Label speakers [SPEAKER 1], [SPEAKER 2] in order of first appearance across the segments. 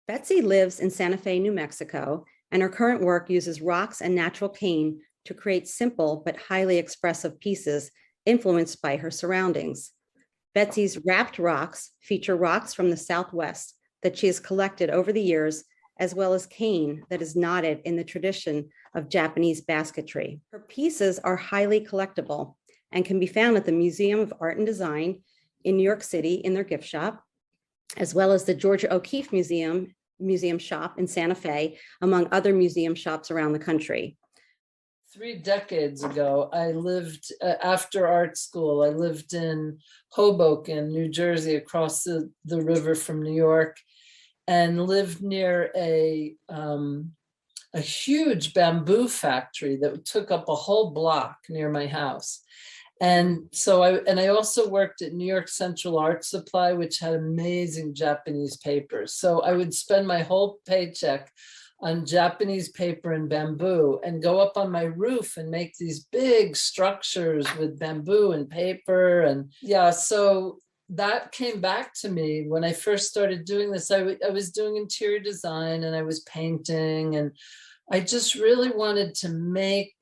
[SPEAKER 1] Betsy lives in Santa Fe, New Mexico, and her current work uses rocks and natural cane to create simple but highly expressive pieces influenced by her surroundings. Betsy's wrapped rocks feature rocks from the Southwest that she has collected over the years, as well as cane that is knotted in the tradition of Japanese basketry. Her pieces are highly collectible and can be found at the Museum of Art and Design in New York City in their gift shop, as well as the Georgia O'Keeffe Museum shop in Santa Fe, among other museum shops around the country.
[SPEAKER 2] 3 decades ago, I lived after art school. I lived in Hoboken, New Jersey, across the river from New York, and lived near a huge bamboo factory that took up a whole block near my house. And so I also worked at New York Central Art Supply, which had amazing Japanese papers. So I would spend my whole paycheck on Japanese paper and bamboo and go up on my roof and make these big structures with bamboo and paper. And yeah, so that came back to me when I first started doing this. I was doing interior design and I was painting, and I just really wanted to make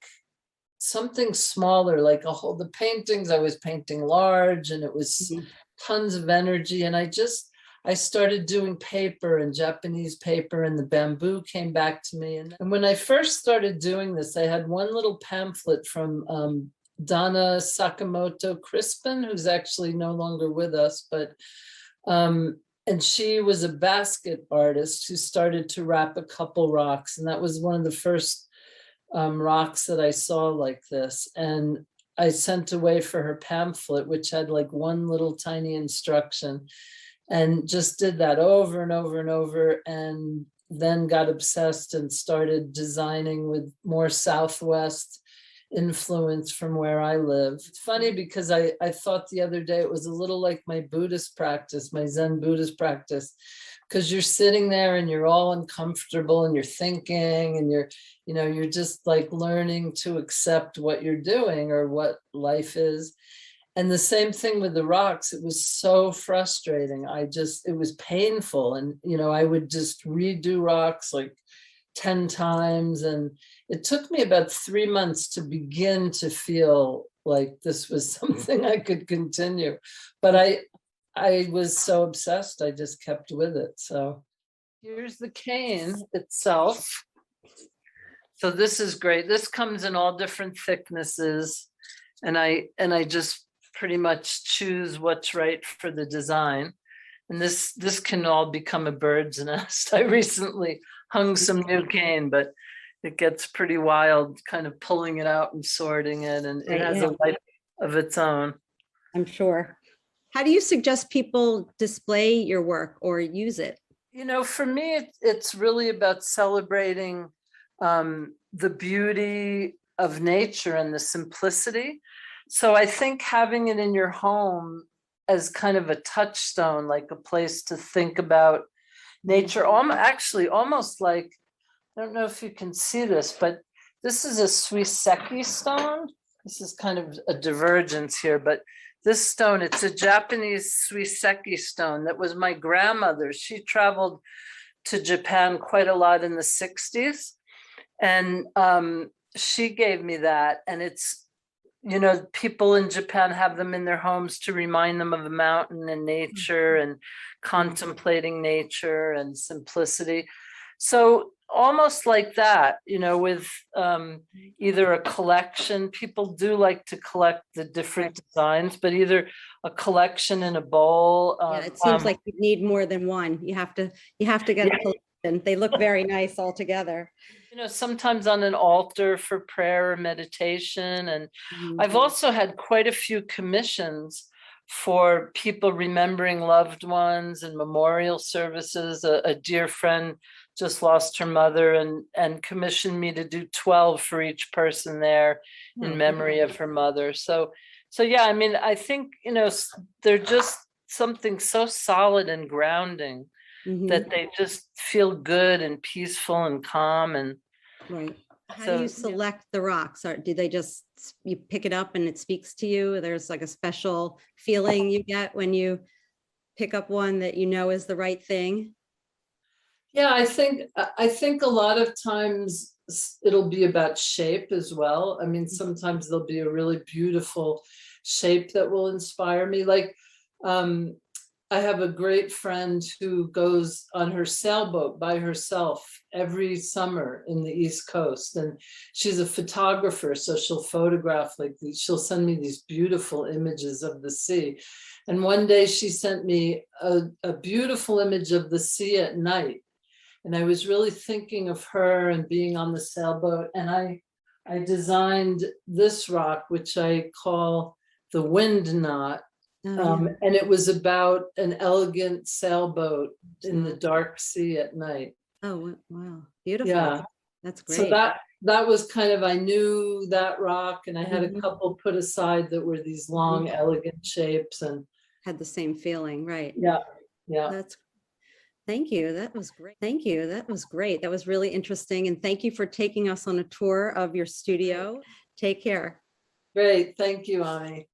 [SPEAKER 2] something smaller, like the paintings I was painting large, and it was tons of energy. And I started doing paper and Japanese paper, and the bamboo came back to me. And when I first started doing this, I had one little pamphlet from Donna Sakamoto Crispin, who's actually no longer with us, but and she was a basket artist who started to wrap a couple rocks. And that was one of the first rocks that I saw like this. And I sent away for her pamphlet, which had like one little tiny instruction, and just did that over and over and over, and then got obsessed and started designing with more Southwest influence from where I live. It's funny because I thought the other day it was a little like my Buddhist practice, my Zen Buddhist practice, because you're sitting there and you're all uncomfortable and you're thinking and you're just like learning to accept what you're doing or what life is. And the same thing with the rocks. It was so frustrating. It was painful. And, I would just redo rocks like 10 times. And it took me about 3 months to begin to feel like this was something I could continue. But I was so obsessed, I just kept with it. So here's the cane itself. So this is great. This comes in all different thicknesses. And I just pretty much choose what's right for the design. And this can all become a bird's nest. I recently hung some new cane, but it gets pretty wild, kind of pulling it out and sorting it. And it has a life of its own.
[SPEAKER 1] I'm sure. How do you suggest people display your work or use it?
[SPEAKER 2] For me, it's really about celebrating the beauty of nature and the simplicity. So I think having it in your home as kind of a touchstone, like a place to think about nature, actually almost like, I don't know if you can see this, but this is a Suiseki stone. This is kind of a divergence here, but this stone, it's a Japanese Suiseki stone that was my grandmother's. She traveled to Japan quite a lot in the 60s. And she gave me that. And it's, people in Japan have them in their homes to remind them of the mountain and nature and contemplating nature and simplicity. So almost like that, with either a collection. People do like to collect the different designs, but either a collection in a bowl.
[SPEAKER 1] It seems like you need more than one. You have to get a collection. They look very nice all together.
[SPEAKER 2] Sometimes on an altar for prayer or meditation. And I've also had quite a few commissions for people remembering loved ones and memorial services. A dear friend just lost her mother and commissioned me to do 12 for each person there in memory of her mother. So yeah, I think, they're just something so solid and grounding that they just feel good and peaceful and calm. And
[SPEAKER 1] right. How do you select the rocks? Or do they just, you pick it up and it speaks to you? There's like a special feeling you get when you pick up one that is the right thing?
[SPEAKER 2] Yeah, I think a lot of times it'll be about shape as well. I mean, sometimes there'll be a really beautiful shape that will inspire me. Like, um, I have a great friend who goes on her sailboat by herself every summer in the East Coast, and she's a photographer, so she'll photograph like these, she'll send me these beautiful images of the sea. And one day she sent me a beautiful image of the sea at night. And I was really thinking of her and being on the sailboat. And I designed this rock, which I call the wind knot.
[SPEAKER 1] Oh, yeah.
[SPEAKER 2] And it was about an elegant sailboat in the dark sea at night.
[SPEAKER 1] Oh, wow. Beautiful.
[SPEAKER 2] Yeah.
[SPEAKER 1] That's
[SPEAKER 2] So
[SPEAKER 1] great.
[SPEAKER 2] that was kind of, I knew that rock, and I had a
[SPEAKER 1] Mhm.
[SPEAKER 2] couple put aside that were these long, elegant shapes. And
[SPEAKER 1] Had the same feeling, right?
[SPEAKER 2] yeah, yeah.
[SPEAKER 1] That's, thank you. That was great. Thank you. That was great. That was really interesting. And thank you for taking us on a tour of your studio. Take care.
[SPEAKER 2] Great. Thank you, Ani.